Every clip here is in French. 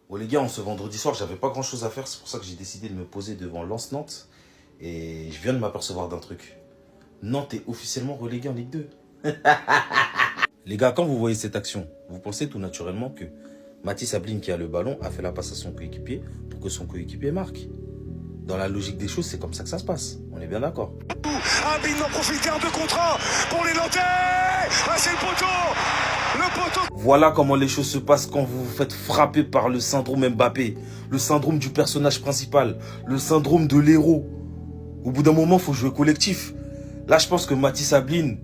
Bon les gars, ce vendredi soir, j'avais pas grand chose à faire, c'est pour ça que j'ai décidé de me poser devant Lens-Nantes. Et je viens de m'apercevoir d'un truc. Nantes est officiellement relégué en Ligue 2. Les gars, quand vous voyez cette action, vous pensez tout naturellement que Mathis Ablin qui a le ballon a fait la passe à son coéquipier pour que son coéquipier marque. Dans la logique des choses, c'est comme ça que ça se passe. On est bien d'accord. Ablin en profiter en 2 contre 1 pour les Nantais. Ah, c'est le poteau. Le poteau. Voilà comment les choses se passent quand vous vous faites frapper par le syndrome Mbappé. Le syndrome du personnage principal. Le syndrome de l'héros. Au bout d'un moment, il faut jouer collectif. Là, je pense que Mathis Ablin,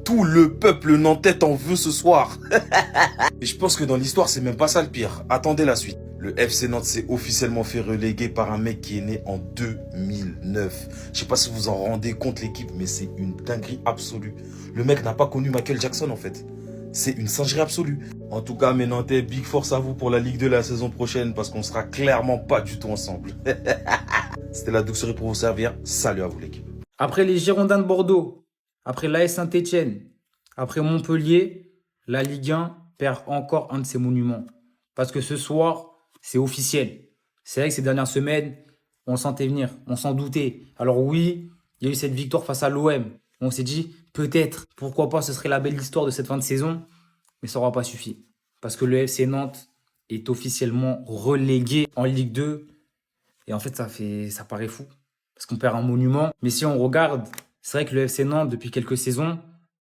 tout le peuple nantais en veut ce soir. Et je pense que dans l'histoire, c'est même pas ça le pire. Attendez la suite. Le FC Nantes s'est officiellement fait reléguer par un mec qui est né en 2009. Je sais pas si vous en rendez compte l'équipe, mais c'est une dinguerie absolue. Le mec n'a pas connu Michael Jackson en fait. C'est une singerie absolue. En tout cas, mes Nantais, big force à vous pour la Ligue 2 la saison prochaine parce qu'on sera clairement pas du tout ensemble. C'était la doucerie pour vous servir. Salut à vous l'équipe. Après les Girondins de Bordeaux, après l'AS Saint-Étienne, après Montpellier, la Ligue 1 perd encore un de ses monuments. Parce que ce soir, c'est officiel. C'est vrai que ces dernières semaines, on le sentait venir, on s'en doutait. Alors oui, il y a eu cette victoire face à l'OM. On s'est dit, peut-être, pourquoi pas, ce serait la belle histoire de cette fin de saison. Mais ça n'aura pas suffi. Parce que le FC Nantes est officiellement relégué en Ligue 2. Et en fait, ça paraît fou. Parce qu'on perd un monument. Mais si on regarde, c'est vrai que le FC Nantes, depuis quelques saisons,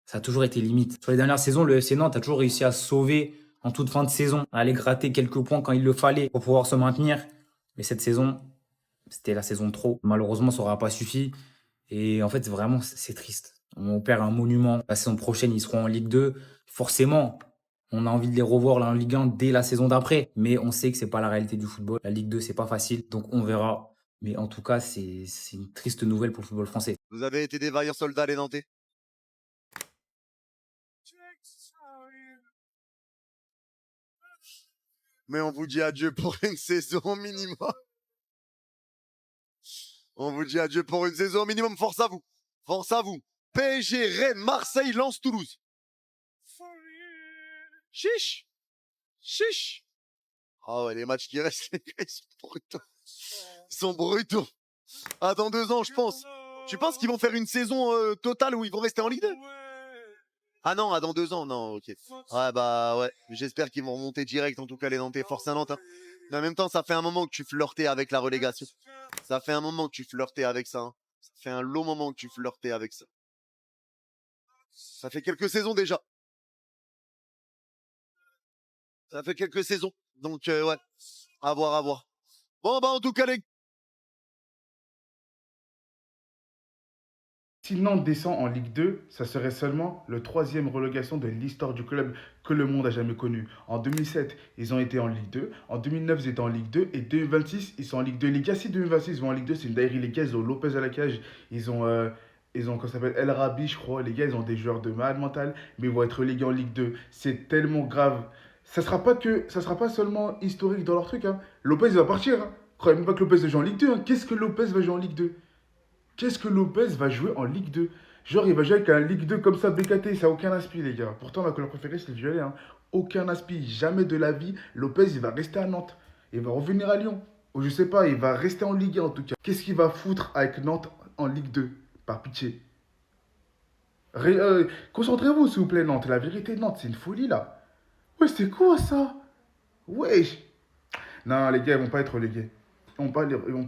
ça a toujours été limite. Sur les dernières saisons, le FC Nantes a toujours réussi à se sauver en toute fin de saison, à aller gratter quelques points quand il le fallait pour pouvoir se maintenir. Mais cette saison, c'était la saison de trop. Malheureusement, ça n'aura pas suffi. Et en fait, vraiment, c'est triste. On perd un monument. La saison prochaine, ils seront en Ligue 2. Forcément, on a envie de les revoir là en Ligue 1 dès la saison d'après. Mais on sait que c'est pas la réalité du football. La Ligue 2, c'est pas facile. Donc on verra. Mais en tout cas, c'est une triste nouvelle pour le football français. Vous avez été des vaillants soldats, les Nantais. Mais on vous dit adieu pour une saison minimum. On vous dit adieu pour une saison minimum. Force à vous. Force à vous. PSG, Rennes, Marseille, Lens, Toulouse. Chiche. Chiche. Ah ouais, les matchs qui restent, les gars, ils sont brutaux. Ils sont brutaux. Ah, dans 2 ans, je pense. Tu penses qu'ils vont faire une saison totale où ils vont rester en Ligue 2? Ah non, dans 2 ans, non, ok. Ouais, bah ouais. J'espère qu'ils vont remonter direct, en tout cas, les Nantais. Force à Nantes. Hein. Mais en même temps, ça fait un moment que tu flirtais avec la relégation. Ça fait un moment que tu flirtais avec ça. Hein. Ça fait un long moment que tu flirtais avec ça. Ça fait quelques saisons déjà. Ça fait quelques saisons. Donc, ouais. À voir, à voir. Bon, bah, en tout cas, les Si Nantes descend en Ligue 2, ça serait seulement le 3e relégation de l'histoire du club que le monde a jamais connu. En 2007, ils ont été en Ligue 2. En 2009, ils étaient en Ligue 2. Et 2026, ils sont en Ligue 2. Les gars, si 2026, ils vont en Ligue 2, c'est une dinguerie. Les gars, ils ont Lopez à la cage. Ils ont comment ça s'appelle, El Rabi, je crois. Les gars, ils ont des joueurs de malade mental. Mais ils vont être relégués en Ligue 2. C'est tellement grave. Ça sera pas seulement historique dans leur truc. Hein. Lopez, il va partir. Hein. Croyez même pas que Lopez va jouer en Ligue 2. Hein. Qu'est-ce que Lopez va jouer en Ligue 2? Qu'est-ce que Lopez va jouer en Ligue 2? Genre, il va jouer avec un Ligue 2 comme ça, BKT, ça n'a aucun aspi, les gars. Pourtant, ma couleur préférée, c'est le violet. Hein. Aucun aspi, jamais de la vie. Lopez, il va rester à Nantes. Il va revenir à Lyon. Ou je sais pas, il va rester en Ligue 1 en tout cas. Qu'est-ce qu'il va foutre avec Nantes en Ligue 2? Par pitié. Concentrez-vous, s'il vous plaît, Nantes. La vérité, Nantes, c'est une folie, là. Ouais, c'est quoi, ça? Wesh. Non, les gars, ils vont pas être relégués. Ils vont pas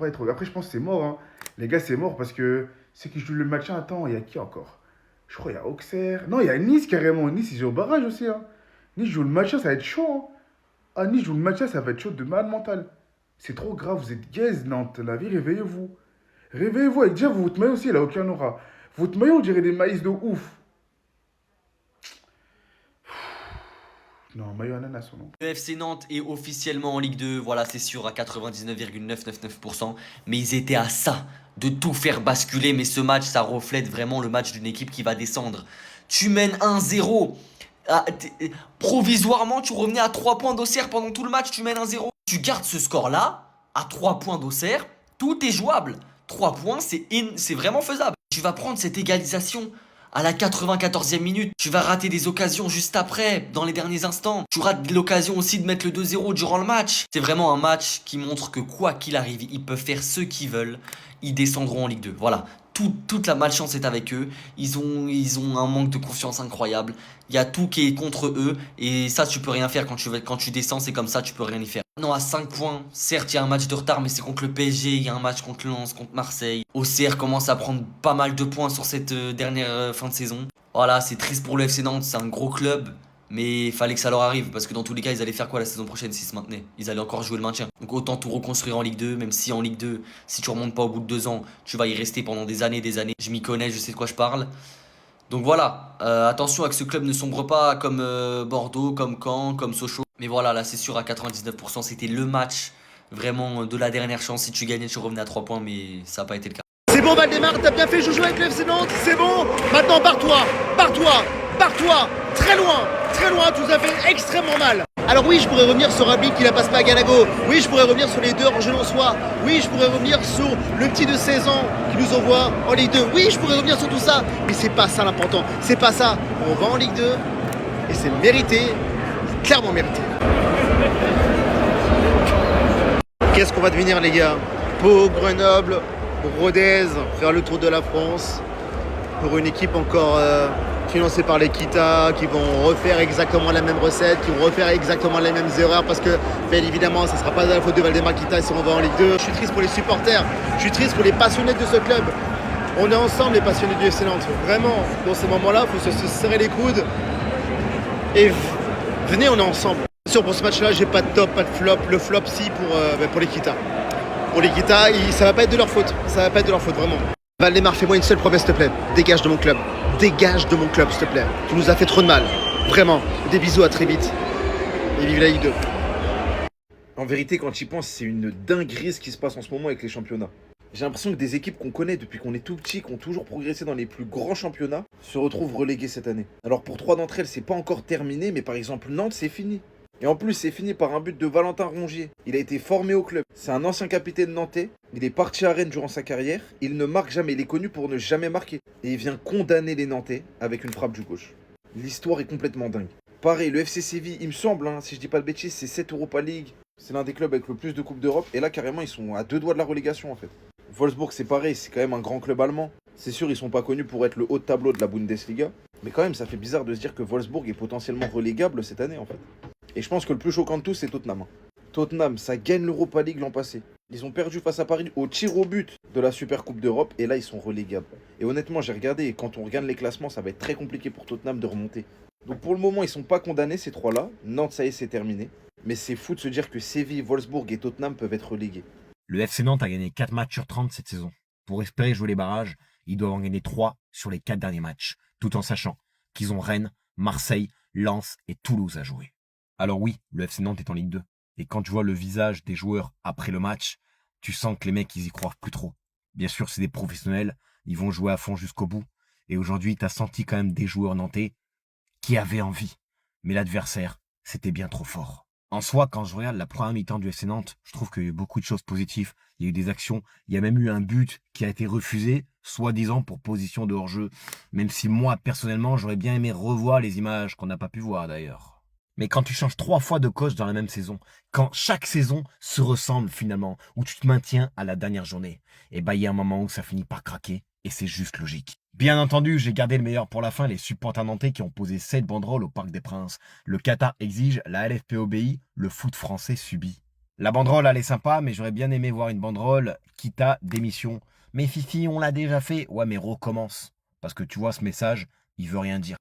être. Après, je pense que c'est mort. Hein. Les gars, c'est mort parce que ceux qui jouent le match, attends, il y a qui encore? Je crois qu'il y a Auxerre. Non, il y a Nice carrément. Nice, ils jouent au barrage aussi. Hein. Nice joue le match, ça va être chaud. Hein. Ah, Nice joue le match, ça va être chaud de malade mental. C'est trop grave, vous êtes gaze, Nantes. La vie, réveillez-vous. Réveillez-vous. Et déjà, votre maillot aussi, il a aucun aura. Votre maillot, on dirait des maïs de ouf. Non, maillot ananas, non. Le FC Nantes est officiellement en Ligue 2, voilà c'est sûr à 99,999%, mais ils étaient à ça de tout faire basculer, mais ce match ça reflète vraiment le match d'une équipe qui va descendre. Tu mènes 1-0, provisoirement tu revenais à 3 points d'Auxerre pendant tout le match, tu mènes 1-0. Tu gardes ce score là, à 3 points d'Auxerre, tout est jouable. 3 points c'est vraiment faisable. Tu vas prendre cette égalisation À la 94e minute, tu vas rater des occasions juste après, dans les derniers instants. Tu rates l'occasion aussi de mettre le 2-0 durant le match. C'est vraiment un match qui montre que quoi qu'il arrive, ils peuvent faire ce qu'ils veulent. Ils descendront en Ligue 2. Voilà. Toute la malchance est avec eux. Ils ont un manque de confiance incroyable. Il y a tout qui est contre eux. Et ça, tu peux rien faire quand tu descends. C'est comme ça, tu peux rien y faire. Non, à 5 points. Certes, il y a un match de retard, mais c'est contre le PSG. Il y a un match contre Lens, contre Marseille. OCR commence à prendre pas mal de points sur cette dernière fin de saison. Voilà, c'est triste pour le FC Nantes. C'est un gros club. Mais il fallait que ça leur arrive, parce que dans tous les cas, ils allaient faire quoi la saison prochaine s'ils se maintenaient? Ils allaient encore jouer le maintien. Donc autant tout reconstruire en Ligue 2, même si en Ligue 2, si tu remontes pas au bout de 2 ans, tu vas y rester pendant des années, des années. Je m'y connais, je sais de quoi je parle. Donc voilà, attention à que ce club ne sombre pas comme Bordeaux, comme Caen, comme Sochaux. Mais voilà, là c'est sûr à 99%, c'était le match vraiment de la dernière chance. Si tu gagnais, tu revenais à 3 points, mais ça n'a pas été le cas. C'est bon, Valdemar, t'as bien fait jouer avec le FC Nantes, c'est bon. Maintenant, barre-toi, très loin, tu nous as fait extrêmement mal. Alors oui, je pourrais revenir sur Rabli qui la passe pas à Ganago. Oui, je pourrais revenir sur les 2 en en soi. Oui, je pourrais revenir sur le petit de 16 ans qui nous envoie en Ligue 2. Oui, je pourrais revenir sur tout ça. Mais c'est pas ça l'important. C'est pas ça. On va en Ligue 2 et c'est mérité. C'est clairement mérité. Qu'est-ce qu'on va devenir, les gars? Pau, Grenoble, Rodez, faire le tour de la France pour une équipe encore financés par les Kita, qui vont refaire exactement la même recette, qui vont refaire exactement les mêmes erreurs, parce que bien évidemment ça ne sera pas de la faute de Valdemar Kita si on va en Ligue 2. Je suis triste pour les supporters, je suis triste pour les passionnés de ce club. On est ensemble les passionnés du FC Nantes, vraiment. Dans ces moments-là, il faut se serrer les coudes et venez, on est ensemble. Bien sûr, pour ce match-là, j'ai pas de top, pas de flop. Le flop si pour les Kita. Pour les Kita, ça va pas être de leur faute, vraiment. Valdemar, fais-moi une seule promesse, s'il te plaît. Dégage de mon club. Dégage de mon club, s'il te plaît. Tu nous as fait trop de mal. Vraiment. Des bisous, à très vite. Et vive la Ligue 2. En vérité, quand tu y penses, c'est une dinguerie ce qui se passe en ce moment avec les championnats. J'ai l'impression que des équipes qu'on connaît depuis qu'on est tout petit, qui ont toujours progressé dans les plus grands championnats, se retrouvent reléguées cette année. Alors pour 3 d'entre elles, c'est pas encore terminé, mais par exemple Nantes, c'est fini. Et en plus, c'est fini par un but de Valentin Rongier. Il a été formé au club. C'est un ancien capitaine nantais. Il est parti à Rennes durant sa carrière. Il ne marque jamais. Il est connu pour ne jamais marquer. Et il vient condamner les Nantais avec une frappe du gauche. L'histoire est complètement dingue. Pareil, le FC Séville, il me semble, si je dis pas de bêtises, c'est 7 Europa League. C'est l'un des clubs avec le plus de Coupes d'Europe. Et là, carrément, ils sont à 2 doigts de la relégation, en fait. Wolfsburg, c'est pareil. C'est quand même un grand club allemand. C'est sûr, ils sont pas connus pour être le haut de tableau de la Bundesliga. Mais quand même, ça fait bizarre de se dire que Wolfsburg est potentiellement relégable cette année, en fait. Et je pense que le plus choquant de tous, c'est Tottenham. Tottenham, ça gagne l'Europa League l'an passé. Ils ont perdu face à Paris au tir au but de la Super Coupe d'Europe. Et là, ils sont relégables. Et honnêtement, j'ai regardé. Et quand on regarde les classements, ça va être très compliqué pour Tottenham de remonter. Donc pour le moment, ils sont pas condamnés, ces trois-là. Nantes, ça y est, c'est terminé. Mais c'est fou de se dire que Séville, Wolfsburg et Tottenham peuvent être relégués. Le FC Nantes a gagné 4 matchs sur 30 cette saison. Pour espérer jouer les barrages, ils doivent en gagner 3 sur les 4 derniers matchs. Tout en sachant qu'ils ont Rennes, Marseille, Lens et Toulouse à jouer. Alors oui, le FC Nantes est en Ligue 2. Et quand tu vois le visage des joueurs après le match, tu sens que les mecs, ils y croient plus trop. Bien sûr, c'est des professionnels, ils vont jouer à fond jusqu'au bout. Et aujourd'hui, tu as senti quand même des joueurs nantais qui avaient envie. Mais l'adversaire, c'était bien trop fort. En soi, quand je regarde la première mi-temps du FC Nantes, je trouve qu'il y a eu beaucoup de choses positives. Il y a eu des actions, il y a même eu un but qui a été refusé, soi-disant pour position de hors-jeu. Même si moi, personnellement, j'aurais bien aimé revoir les images qu'on n'a pas pu voir d'ailleurs. Mais quand tu changes 3 fois de coach dans la même saison, quand chaque saison se ressemble finalement, où tu te maintiens à la dernière journée, et il y a un moment où ça finit par craquer, et c'est juste logique. Bien entendu, j'ai gardé le meilleur pour la fin, les supporters nantais qui ont posé 7 banderoles au Parc des Princes. Le Qatar exige, la LFP obéit, le foot français subit. La banderole, elle est sympa, mais j'aurais bien aimé voir une banderole, Kita, démission. Mais Fifi, on l'a déjà fait, ouais mais recommence. Parce que tu vois, ce message, il veut rien dire.